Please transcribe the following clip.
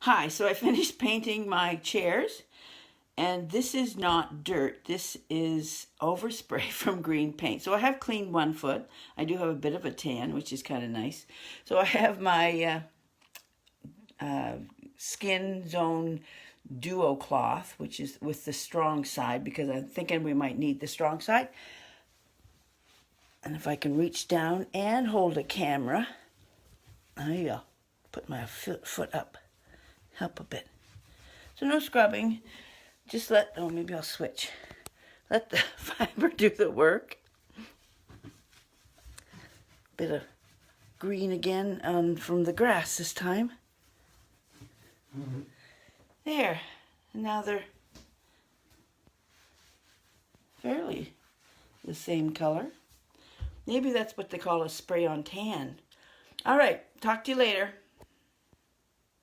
Hi, so I finished painting my chairs, and this is not dirt. This is overspray from green paint. So I have cleaned one foot. I do have a bit of a tan, which is kind of nice. So I have my Skin Zone Duo cloth, which is with the strong side, because I'm thinking we might need the strong side. And if I can reach down and hold a camera, there you go. Put my foot up. Help a bit. So no scrubbing. Just maybe I'll switch. Let the fiber do the work. Bit of green again from the grass this time. There. And now they're fairly the same color. Maybe that's what they call a spray on tan. All right. Talk to you later.